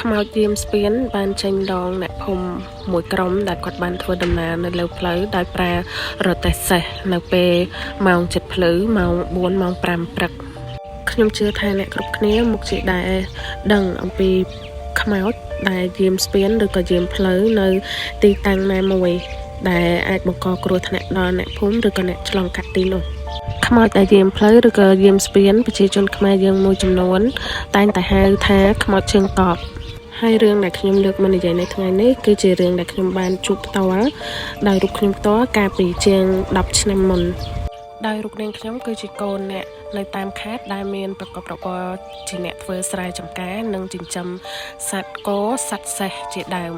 ខ្មោចយាមស្ពានបានចេញដងអ្នកភូមិមួយក្រុមដែលគាត់បានធ្វើដំណើរនៅលើផ្លូវដោយប្រើរទេះសេះនៅពេលម៉ោង7ភ្លឺម៉ោង4ម៉ោង5ព្រឹកខ្ញុំជឿថាអ្នកគ្រប់គ្នាមុខជាដែលដឹងអំពីខ្មោចដែលយាមស្ពានឬក៏យាមផ្លូវនៅទីតាំងណាមួយដែលអាចបង្កគ្រោះថ្នាក់ដល់អ្នកភូមិឬក៏អ្នកឆ្លងកាត់ទីនោះខ្មោចដែលយាមផ្លូវឬក៏យាមស្ពានប្រជាជនខ្មែរយើងមួយចំនួនតែងតែហៅថាខ្មោចជើងកប់ហើយរឿងដែលខ្ញុំលើកមកនិយាយនៅថ្ងៃនេះគឺជារឿងដែលខ្ញុំបានជួបផ្ទាល់ដោយរូបខ្ញុំផ្ទាល់កាលពីជាង10ឆ្នាំមុនដោយរូបនាងខ្ញុំគឺជាកូនអ្នកនៅតាមខេត្តដែលមានប្រកបរបរជាអ្នកធ្វើស្រែចម្ការនិងចិញ្ចឹមសត្វគោសត្វសេះជាដើម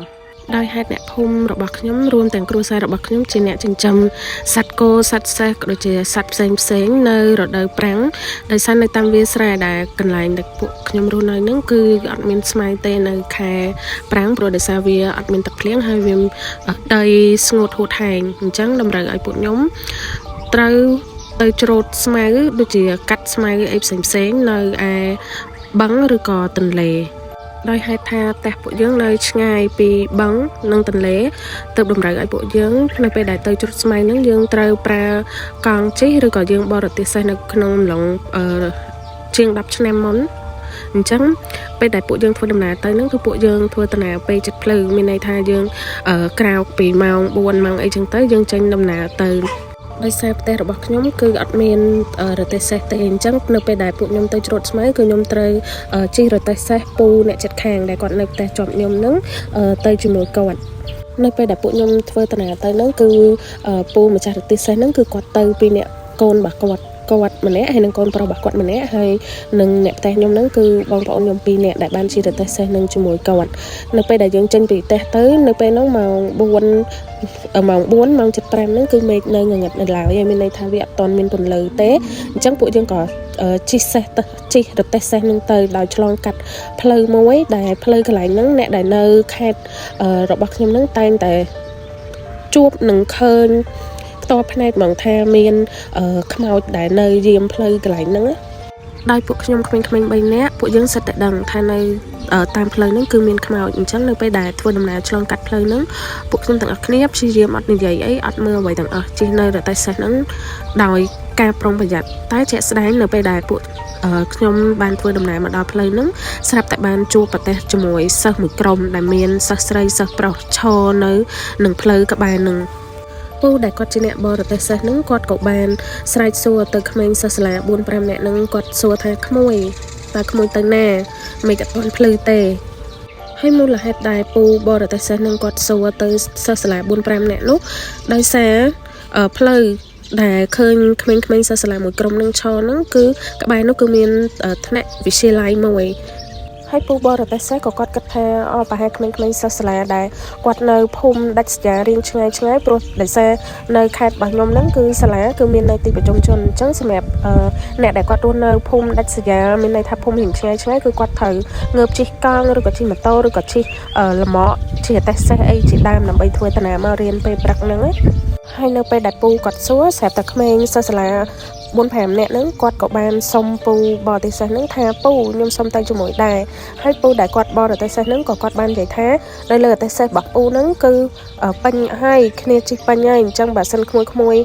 ដោយហេតុអ្នកភូមិរបស់ខ្ញុំរួមទាំងគ្រួសាររបស់ខ្ញុំជាអ្នកចិញ្ចឹមសត្វគោសត្វសេះក៏ដូចជាសត្វផ្សេងនៅរដូវប្រាំងដោយសារនៅតាមវាលស្រែដែលកន្លែងដែលពួកខ្ញុំរស់នៅហ្នឹងគឺអត់មានស្មៅទេនៅខែប្រាំងព្រោះដោយសារវាអត់មានទឹកភ្លៀងហើយវាដីស្ងួតហួតហែងអញ្ចឹងតម្រូវឲ្យពួកខ្ញុំត្រូវទៅច្រូតស្មៅដូចជាកាត់ស្មៅអីផ្សេងនៅឯបឹងឬក៏ទន្លេដោយហេតុថាផ្ទះពួកយើងនៅឆ្ងាយពីបឹងនិងទន្លេទើបតម្រូវឲ្យពួកយើងនៅពេលដែលទៅច្រូតស្មៅហ្នឹងយើងត្រូវប្រើកង់ជិះឬក៏យើងបរទេសសេះនៅក្នុងឡុងជាង10ឆ្នាំមុនអញ្ចឹងពេលដែលពួកយើងធ្វើដំណើរទៅហ្នឹងគឺពួកយើងធ្វើដំណើរពេលចិត្តភ្លឺមានន័យថាយើងក្រៅពីម៉ោង4ម៉ោងអីចឹងទៅយើងចេញដំណើរទៅដោយសារផ្ទះរបស់ខ្ញុំគឺអត់មានរទេះសេះទេអញ្ចឹងនៅពេលដែលពួកខ្ញុំទៅច្រូតស្មៅគឺខ្ញុំត្រូវជិះរទេះសេះពូអ្នកជិតខាងដែលគាត់នៅផ្ទះជាប់ខ្ញុំហ្នឹងទៅជាមួយគាត់នៅពេលដែលពួកខ្ញុំធ្វើដំណើរទៅហ្នឹងគឺពូម្ចាស់រទេះសេះហ្នឹងគឺគាត់ទៅពីអ្នកកូនរបស់គាត់ម្នាក់ហើយនឹងកូនប្រុសរបស់គាត់ម្នាក់ហើយនឹងអ្នកផ្ទះខ្ញុំហ្នឹងគឺបងប្អូនខ្ញុំ2នាក់ដែលបានជិះរទេះសេះនឹងជាមួយគាត់នៅពេលដែលយើងចេញពីផ្ទះទៅនៅពេលហ្នឹងម៉ោង4ម៉ោង7:05ហ្នឹងគឺមេឃនៅងងឹតនៅឡើយហើយមានន័យថាវាអត់ទាន់មានពន្លឺទេអញ្ចឹងពួកយើងក៏ជិះរទេះសេះហ្នឹងទៅដោយឆ្លងកាត់ផ្លូវមួយដែលផ្លូវកន្លែងហ្នឹងអ្នកដែលនៅខេត្តរបស់ខ្ញុំហ្នឹងតែងតែជួបនឹងឃើញផ្ទាល់ភ្នែកហ្មងថាមានខ្មោចដែលនៅយាមផ្លូវកន្លែងហ្នឹងដោយពួកខ្ញុំក្មេងៗ3នាក់ពួកយើងសិតតែដឹងថានៅតាមផ្លូវហ្នឹងគឺមានខ្មោចអញ្ចឹងនៅពេលដែលធ្វើដំណើរឆ្លងកាត់ផ្លូវហ្នឹងពួកខ្ញុំទាំងអស់គ្នាព្យាយាមអត់និយាយអីអត់មើលអ្វីទាំងអស់ជិះនៅរទេះសេះហ្នឹងដោយការប្រុងប្រយ័ត្នតែជាក់ស្ដែងនៅពេលដែលពួកខ្ញុំបានធ្វើដំណើរមកដល់ផ្លូវហ្នឹងស្រាប់តែបានជួបប្រទះជាមួយសិស្សមួយក្រុមដែលមានសិស្សស្រីសិស្សប្រុសឈរនៅនឹងផ្លូវក្បែរហ្នឹងពូដែលគាត់ជាអ្នកបរទេសសេះហ្នឹងគាត់ក៏បានស្រែកសួរទៅក្មេងសិស្សសាលា 4-5 នាក់ហ្នឹងគាត់សួរថាក្មួយតើក្មួយទៅណាមិនអត់ទាន់ភ្លឺទេហើយមូលហេតុដែលពូបរទេសសេះហ្នឹងគាត់សួរទៅសិស្សសាលា 4-5 នាក់នោះដោយសារផ្លូវដែលឃើញក្មេងៗសិស្សសាលាមួយក្រុមនឹងឈរហ្នឹងគឺក្បែរនោះគឺមានថ្នាក់វិទ្យាល័យមួយហើយពូបរទេសសេះក៏គាត់គិតថាប្រហែលក្មេងៗសិស្សសាលាដែលគាត់នៅភូមិដាច់ស្រយាលរៀងឆ្ងាយព្រោះដោយសារនៅខេត្តរបស់ខ្ញុំហ្នឹងគឺសាលាគឺមាននៅទីប្រជុំជនអញ្ចឹងសម្រាប់អ្នកដែលគាត់រស់នៅភូមិដាច់ស្រយាលមានន័យថាភូមិរៀងឆ្ងាយគឺគាត់ត្រូវងើបជិះកង់ឬក៏ជិះម៉ូតូឬក៏ជិះលម៉កជិះរទេះសេះអីជាដើមដើម្បីធ្វើដំណើរមករៀនពេលព្រឹកហ្នឹងហើយនៅពេលដែលពូគាត់សួរស្រាប់តែក្មេងសិស្សសាលា 4-5 នាក់ហ្នឹងគាត់ក៏បានសុំពូបរទេសសេះហ្នឹងថាពូខ្ញុំសុំទៅជាមួយដែរហើយពូដែលគាត់បរទេសសេះហ្នឹងក៏គាត់បាននិយាយថានៅលើរទេះសេះរបស់ពូហ្នឹងគឺពេញហើយគ្នាជិះពេញហើយអញ្ចឹងបើសិនក្មួយ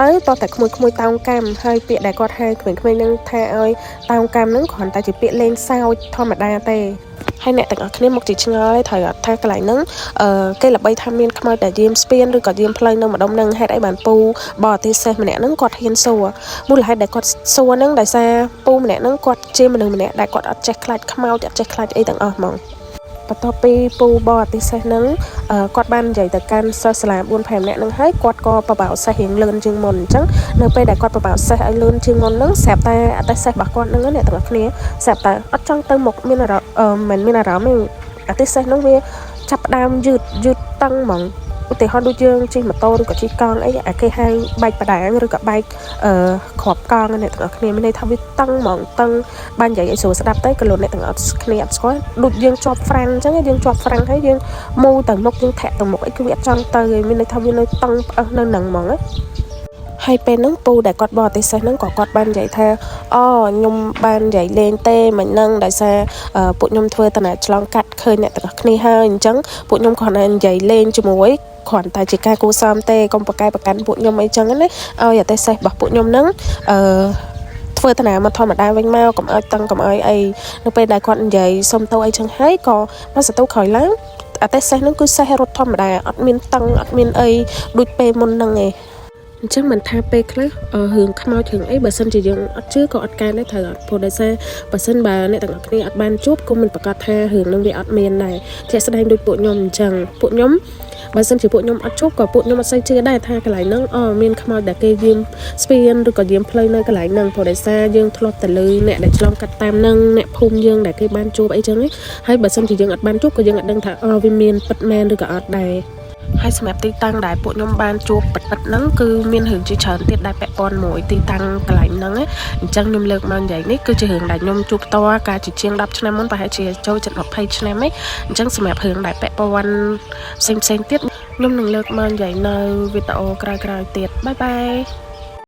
ទៅតោះតែក្មួយតោងកម្មហើយពាក្យដែលគាត់ហៅក្មេងៗហ្នឹងថាឲ្យតោងកម្មហ្នឹងគ្រាន់តែជាពាក្យលេងសើចធម្មតាទេហើយអ្នកទាំងអស់គ្នាមកជាឆ្ងល់ត្រូវអត់ថាកន្លែងហ្នឹងគេល្បីថាមានខ្មោចដែលយាមស្ពានឬក៏យាមផ្លូវនៅម្ដុំហ្នឹងហេតុអីបានពូបរទេសសេះម្នាក់ហ្នឹងគាត់ហ៊ានសួរមូលហេតុដែលគាត់សួរហ្នឹងដោយសារពូម្នាក់ហ្នឹងគាត់ជាមនុស្សម្នាក់ដែលគាត់អត់ចេះខ្លាចខ្មោចអត់ចេះខ្លាចអីទាំងអស់ហ្មងបន្ទាប់ពីពូបរទេសសេះហ្នឹងគាត់បាននិយាយទៅកាន់សិស្សសាលា 4-5 នាក់ហ្នឹងហើយគាត់ក៏បបោសេះរៀងលឿនជាងមុនអញ្ចឹងនៅពេលដែលគាត់បបោសេះឲ្យលឿនជាងមុនហ្នឹងស្រាប់តែអត្តសេះរបស់គាត់ហ្នឹងអ្នកទាំងអស់គ្នាស្រាប់តែអត់ចង់ទៅមុខមានអារម្មណ៍មានអារម្មណ៍អត្តសេះហ្នឹងវាចាប់ផ្ដើមយឺតតឹងហ្មងឧទាហរណ៍ដូចយើងជិះម៉ូតូឬក៏ជិះកង់អីអាគេហៅបែកបដាងឬក៏បែកគ្រាប់កង់អ្នកទាំងអស់គ្នាមានន័យថាវាតឹងហ្មងតឹងបាននិយាយឲ្យស្រួលស្ដាប់ទៅក៏លោកអ្នកទាំងអស់គ្នាអត់ស្គាល់ដូចយើងជាប់ហ្វ្រាំងអញ្ចឹងយើងជាប់ហ្វ្រាំងហើយយើងមូទៅមុខយើងធាក់ទៅមុខអីគឺវាអត់ចង់ទៅមានន័យថាវានៅតឹងផ្អឹសនៅនឹងហ្មង hay bên nắng pu để quạt bò thì sẽ nắng có quạt ban vậy tha nhung ban vậy lên tê mình nâng đại xa bộ nhung thuê tận là trong cắt khơi nè tất cả ni ha chẳng bộ nhung còn anh vậy lên cho muối khoản tài chỉ ca cô xăm tê công bạc cai bạc cắn bộ nhung ấy chẳng đấy giờ tê sẽ bạc bộ nhung nắng thuê tận là mà thôi mà đai vinh mau cầm ai tăng cầm ai ấy nó bên đại quạt vậy xong tao ấy chẳng hay có nó sẽ tao khỏi lắm tê sẽ nó cứ xe rốt thôi mà đai admin tăng admin ấy đuôi pe môn năng nghề chắc mình tha pe khác hướng khăm thường ấy bà sân chỉ dùng chưa có can đấy thời phổ đại sa bà sân bà này tặng cái ban chốt cũng mình phải có tha hướng năng vị admin này thì sẽ đánh đôi bộ nhóm chẳng bộ nhóm bà sân chỉ bộ nhóm chốt có bộ nhóm xây chưaได้tha cái lại năng miền khăm để cái game spion rồi có game play nơi cái lại năng phổ đại sa dương thọt tờ lư nè để trong cắt tam năng nè phun dương để cái ban chốt ấy chẳng ấy hay bà sân chỉ dùng ban chốt có dương đăng thả vì miền Batman rồi có đây hayสมัยตีตังได้ปวดยมบานจูบปัดนั่งคือเมียนหึงจีเฉินติดได้แปะปอนหมวยตีตังกระไหลนั่งจังยมเลิกมันใหญ่นี่คือจะหึงได้ยมจูบตัวการจีเชียงรับชนะมันไปให้เชียเจ้าจัดออกไพ่ชนะไหมจังสมัยหึงได้แปะปอนเซ็งติดยมหนึ่งเลิกมันใหญ่ในวิดีโอกลายๆติดบาย